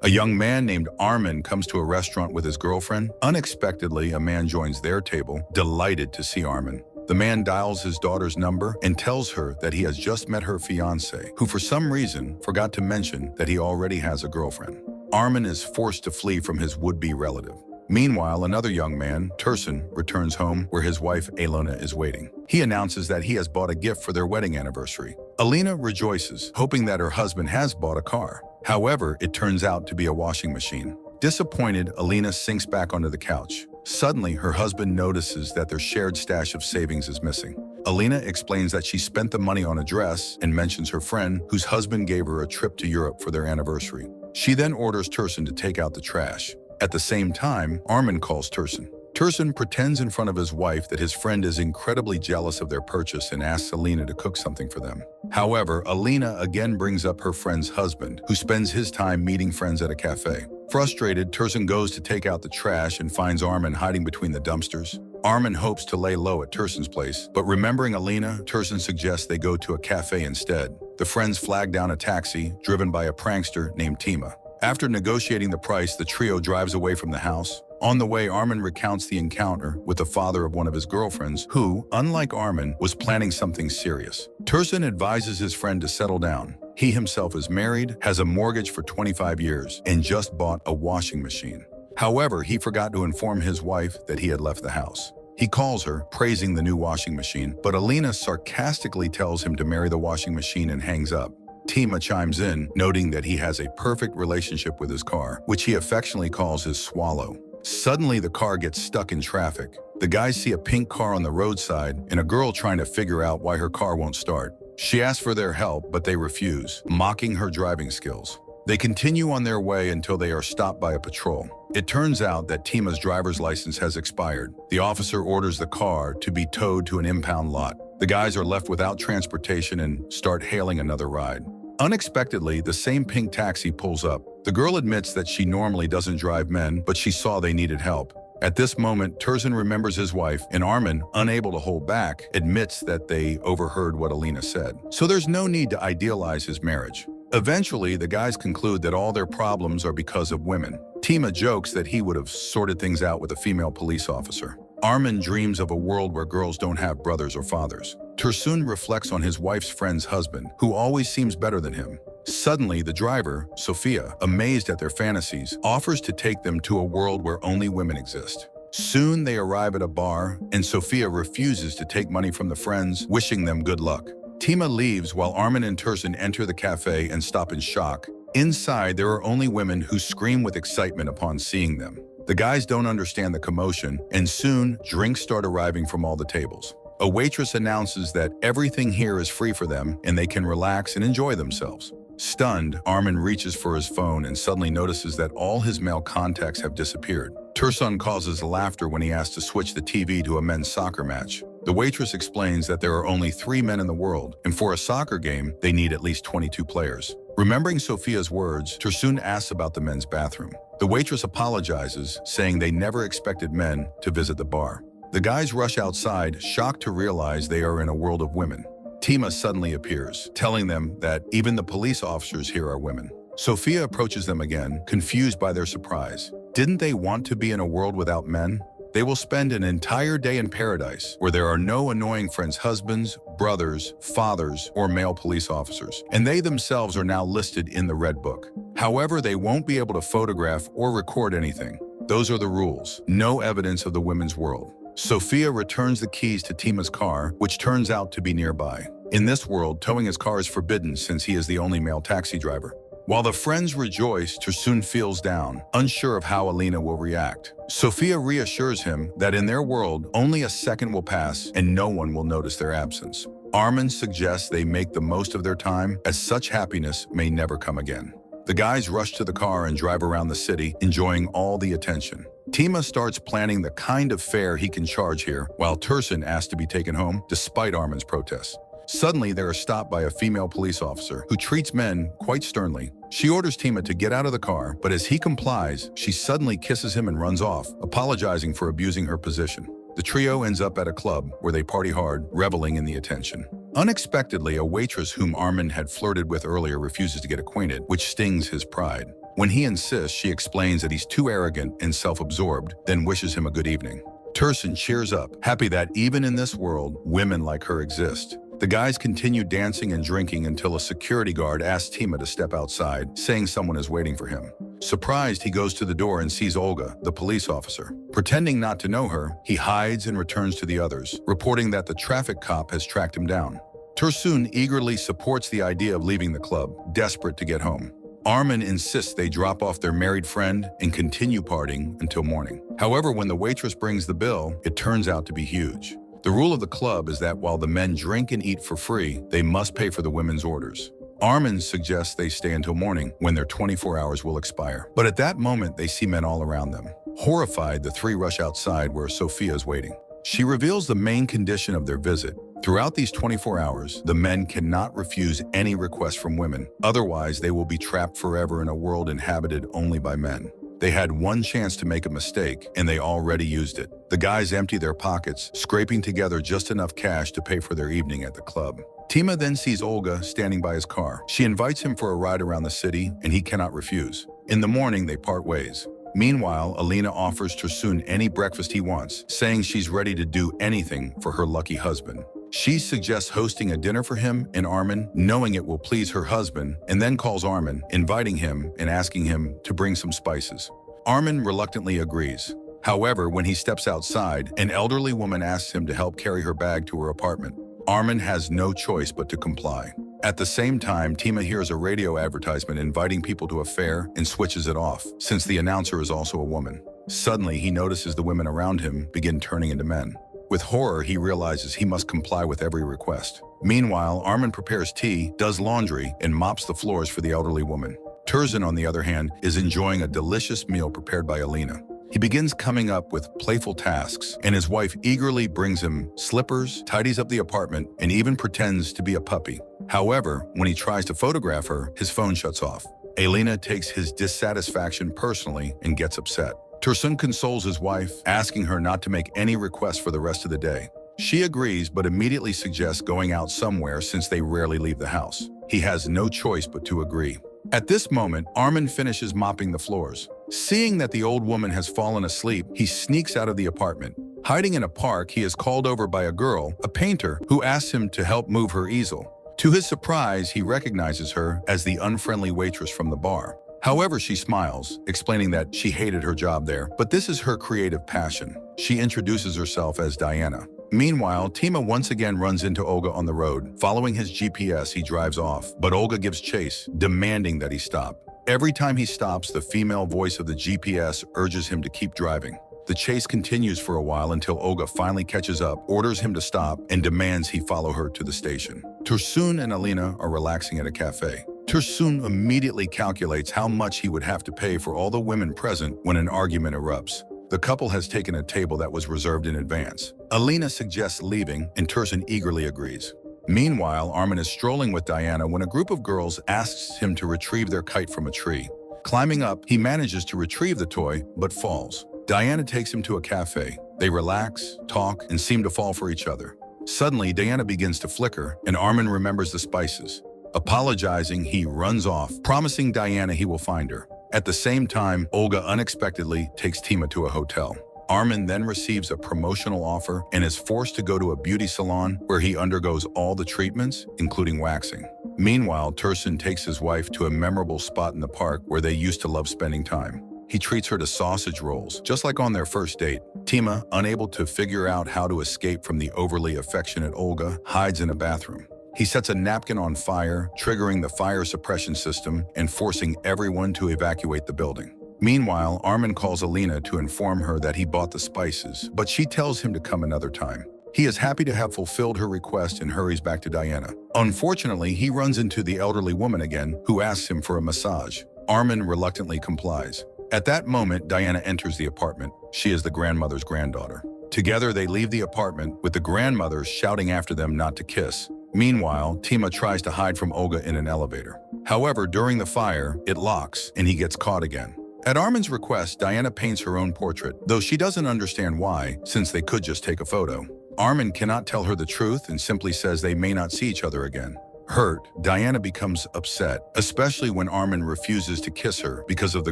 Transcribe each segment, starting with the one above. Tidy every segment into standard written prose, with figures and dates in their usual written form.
A young man named Armin comes to a restaurant with his girlfriend. Unexpectedly, a man joins their table, delighted to see Armin. The man dials his daughter's number and tells her that he has just met her fiancé, who for some reason forgot to mention that he already has a girlfriend. Armin is forced to flee from his would-be relative. Meanwhile, another young man, Tursun, returns home where his wife Alena is waiting. He announces that he has bought a gift for their wedding anniversary. Alena rejoices, hoping that her husband has bought a car. However, it turns out to be a washing machine. Disappointed, Alena sinks back onto the couch. Suddenly, her husband notices that their shared stash of savings is missing. Alena explains that she spent the money on a dress and mentions her friend, whose husband gave her a trip to Europe for their anniversary. She then orders Tursun to take out the trash. At the same time, Armin calls Tursun. Tursun pretends in front of his wife that his friend is incredibly jealous of their purchase and asks Alena to cook something for them. However, Alena again brings up her friend's husband, who spends his time meeting friends at a cafe. Frustrated, Tursun goes to take out the trash and finds Armin hiding between the dumpsters. Armin hopes to lay low at Tursun's place, but remembering Alena, Tursun suggests they go to a cafe instead. The friends flag down a taxi, driven by a prankster named Tima. After negotiating the price, the trio drives away from the house. On the way, Armin recounts the encounter with the father of one of his girlfriends, who, unlike Armin, was planning something serious. Tursun advises his friend to settle down. He himself is married, has a mortgage for 25 years, and just bought a washing machine. However, he forgot to inform his wife that he had left the house. He calls her, praising the new washing machine, but Alena sarcastically tells him to marry the washing machine and hangs up. Tima chimes in, noting that he has a perfect relationship with his car, which he affectionately calls his swallow. Suddenly, the car gets stuck in traffic. The guys see a pink car on the roadside and a girl trying to figure out why her car won't start. She asks for their help, but they refuse, mocking her driving skills. They continue on their way until they are stopped by a patrol. It turns out that Tima's driver's license has expired. The officer orders the car to be towed to an impound lot. The guys are left without transportation and start hailing another ride. Unexpectedly, the same pink taxi pulls up. The girl admits that she normally doesn't drive men, but she saw they needed help. At this moment, Tursun remembers his wife, and Armin, unable to hold back, admits that they overheard what Alena said. So there's no need to idealize his marriage. Eventually, the guys conclude that all their problems are because of women. Tima jokes that he would have sorted things out with a female police officer. Armin dreams of a world where girls don't have brothers or fathers. Tursun reflects on his wife's friend's husband, who always seems better than him. Suddenly, the driver, Sophia, amazed at their fantasies, offers to take them to a world where only women exist. Soon, they arrive at a bar, and Sophia refuses to take money from the friends, wishing them good luck. Tima leaves while Armin and Tursun enter the cafe and stop in shock. Inside, there are only women who scream with excitement upon seeing them. The guys don't understand the commotion, and soon, drinks start arriving from all the tables. A waitress announces that everything here is free for them and they can relax and enjoy themselves. Stunned, Armin reaches for his phone and suddenly notices that all his male contacts have disappeared. Tursun causes laughter when he asks to switch the TV to a men's soccer match. The waitress explains that there are only 3 men in the world, and for a soccer game, they need at least 22 players. Remembering Sophia's words, Tursun asks about the men's bathroom. The waitress apologizes, saying they never expected men to visit the bar. The guys rush outside, shocked to realize they are in a world of women. Tima suddenly appears, telling them that even the police officers here are women. Sophia approaches them again, confused by their surprise. Didn't they want to be in a world without men? They will spend an entire day in paradise, where there are no annoying friends' husbands, brothers, fathers, or male police officers, and they themselves are now listed in the Red Book. However, they won't be able to photograph or record anything. Those are the rules. No evidence of the women's world. Sophia returns the keys to Tima's car, which turns out to be nearby. In this world, towing his car is forbidden since he is the only male taxi driver. While the friends rejoice, Tursun feels down, unsure of how Alena will react. Sophia reassures him that in their world, only a second will pass and no one will notice their absence. Armin suggests they make the most of their time, as such happiness may never come again. The guys rush to the car and drive around the city, enjoying all the attention. Tima starts planning the kind of fare he can charge here, while Tursun asks to be taken home, despite Armin's protests. Suddenly, they are stopped by a female police officer who treats men quite sternly. She orders Tima to get out of the car, but as he complies, she suddenly kisses him and runs off, apologizing for abusing her position. The trio ends up at a club where they party hard, reveling in the attention. Unexpectedly, a waitress whom Armin had flirted with earlier refuses to get acquainted, which stings his pride. When he insists, she explains that he's too arrogant and self-absorbed, then wishes him a good evening. Tursun cheers up, happy that even in this world, women like her exist. The guys continue dancing and drinking until a security guard asks Tima to step outside, saying someone is waiting for him. Surprised, he goes to the door and sees Olga, the police officer. Pretending not to know her, he hides and returns to the others, reporting that the traffic cop has tracked him down. Tursun eagerly supports the idea of leaving the club, desperate to get home. Armin insists they drop off their married friend and continue partying until morning. However, when the waitress brings the bill, it turns out to be huge. The rule of the club is that while the men drink and eat for free, they must pay for the women's orders. Armin suggests they stay until morning, when their 24 hours will expire. But at that moment, they see men all around them. Horrified, the three rush outside where Sophia is waiting. She reveals the main condition of their visit. Throughout these 24 hours, the men cannot refuse any request from women. Otherwise, they will be trapped forever in a world inhabited only by men. They had one chance to make a mistake, and they already used it. The guys empty their pockets, scraping together just enough cash to pay for their evening at the club. Tima then sees Olga standing by his car. She invites him for a ride around the city, and he cannot refuse. In the morning, they part ways. Meanwhile, Alina offers Tursun any breakfast he wants, saying she's ready to do anything for her lucky husband. She suggests hosting a dinner for him and Armin, knowing it will please her husband, and then calls Armin, inviting him and asking him to bring some spices. Armin reluctantly agrees. However, when he steps outside, an elderly woman asks him to help carry her bag to her apartment. Armin has no choice but to comply. At the same time, Tima hears a radio advertisement inviting people to a fair and switches it off, since the announcer is also a woman. Suddenly, he notices the women around him begin turning into men. With horror, he realizes he must comply with every request. Meanwhile, Armin prepares tea, does laundry, and mops the floors for the elderly woman. Tursun, on the other hand, is enjoying a delicious meal prepared by Alina. He begins coming up with playful tasks, and his wife eagerly brings him slippers, tidies up the apartment, and even pretends to be a puppy. However, when he tries to photograph her, his phone shuts off. Alina takes his dissatisfaction personally and gets upset. Tursun consoles his wife, asking her not to make any requests for the rest of the day. She agrees, but immediately suggests going out somewhere since they rarely leave the house. He has no choice but to agree. At this moment, Armin finishes mopping the floors. Seeing that the old woman has fallen asleep, he sneaks out of the apartment. Hiding in a park, he is called over by a girl, a painter, who asks him to help move her easel. To his surprise, he recognizes her as the unfriendly waitress from the bar. However, she smiles, explaining that she hated her job there, but this is her creative passion. She introduces herself as Diana. Meanwhile, Tima once again runs into Olga on the road. Following his GPS, he drives off, but Olga gives chase, demanding that he stop. Every time he stops, the female voice of the GPS urges him to keep driving. The chase continues for a while until Olga finally catches up, orders him to stop, and demands he follow her to the station. Tursun and Alina are relaxing at a cafe. Tursun immediately calculates how much he would have to pay for all the women present when an argument erupts. The couple has taken a table that was reserved in advance. Alina suggests leaving, and Tursun eagerly agrees. Meanwhile, Armin is strolling with Diana when a group of girls asks him to retrieve their kite from a tree. Climbing up, he manages to retrieve the toy, but falls. Diana takes him to a cafe. They relax, talk, and seem to fall for each other. Suddenly, Diana begins to flicker, and Armin remembers the spices. Apologizing, he runs off, promising Diana he will find her. At the same time, Olga unexpectedly takes Tima to a hotel. Armin then receives a promotional offer and is forced to go to a beauty salon where he undergoes all the treatments, including waxing. Meanwhile, Tursun takes his wife to a memorable spot in the park where they used to love spending time. He treats her to sausage rolls, just like on their first date. Tima, unable to figure out how to escape from the overly affectionate Olga, hides in a bathroom. He sets a napkin on fire, triggering the fire suppression system and forcing everyone to evacuate the building. Meanwhile, Armin calls Alina to inform her that he bought the spices, but she tells him to come another time. He is happy to have fulfilled her request and hurries back to Diana. Unfortunately, he runs into the elderly woman again, who asks him for a massage. Armin reluctantly complies. At that moment, Diana enters the apartment. She is the grandmother's granddaughter. Together, they leave the apartment, with the grandmother shouting after them not to kiss. Meanwhile, Tima tries to hide from Olga in an elevator. However, during the fire, it locks, and he gets caught again. At Armin's request, Diana paints her own portrait, though she doesn't understand why, since they could just take a photo. Armin cannot tell her the truth and simply says they may not see each other again. Hurt, Diana becomes upset, especially when Armin refuses to kiss her because of the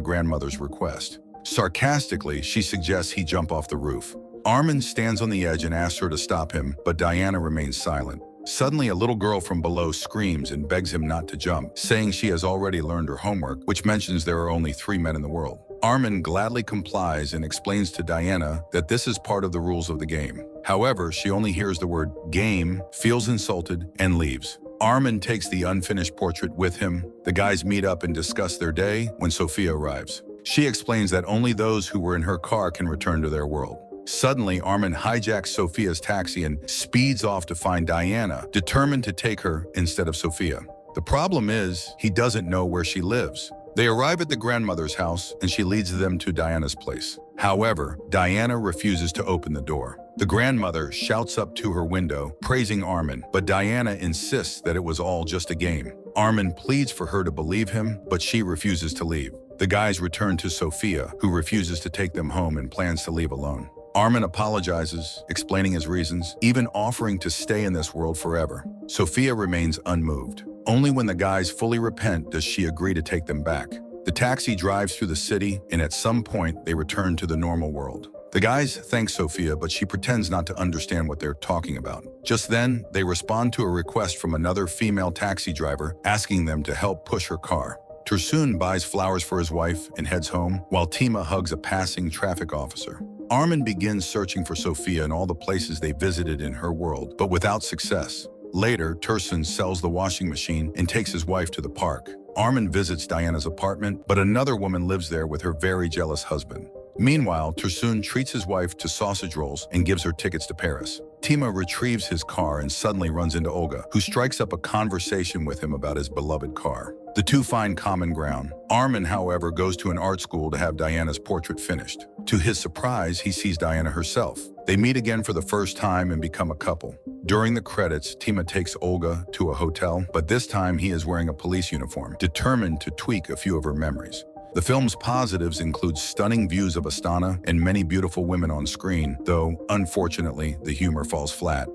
grandmother's request. Sarcastically, she suggests he jump off the roof. Armin stands on the edge and asks her to stop him, but Diana remains silent. Suddenly, a little girl from below screams and begs him not to jump, saying she has already learned her homework, which mentions there are only 3 men in the world. Armin gladly complies and explains to Diana that this is part of the rules of the game. However, she only hears the word game, feels insulted, and leaves. Armin takes the unfinished portrait with him. The guys meet up and discuss their day when Sophia arrives. She explains that only those who were in her car can return to their world. Suddenly, Armin hijacks Sophia's taxi and speeds off to find Diana, determined to take her instead of Sophia. The problem is, he doesn't know where she lives. They arrive at the grandmother's house and she leads them to Diana's place. However, Diana refuses to open the door. The grandmother shouts up to her window, praising Armin, but Diana insists that it was all just a game. Armin pleads for her to believe him, but she refuses to leave. The guys return to Sophia, who refuses to take them home and plans to leave alone. Armin apologizes, explaining his reasons, even offering to stay in this world forever. Sophia remains unmoved. Only when the guys fully repent does she agree to take them back. The taxi drives through the city, and at some point, they return to the normal world. The guys thank Sophia, but she pretends not to understand what they're talking about. Just then, they respond to a request from another female taxi driver, asking them to help push her car. Tursun buys flowers for his wife and heads home, while Tima hugs a passing traffic officer. Armin begins searching for Sophia in all the places they visited in her world, but without success. Later, Tursun sells the washing machine and takes his wife to the park. Armin visits Diana's apartment, but another woman lives there with her very jealous husband. Meanwhile, Tursun treats his wife to sausage rolls and gives her tickets to Paris. Tima retrieves his car and suddenly runs into Olga, who strikes up a conversation with him about his beloved car. The two find common ground. Armin, however, goes to an art school to have Diana's portrait finished. To his surprise, he sees Diana herself. They meet again for the first time and become a couple. During the credits, Tima takes Olga to a hotel, but this time he is wearing a police uniform, determined to tweak a few of her memories. The film's positives include stunning views of Astana and many beautiful women on screen, though, unfortunately, the humor falls flat.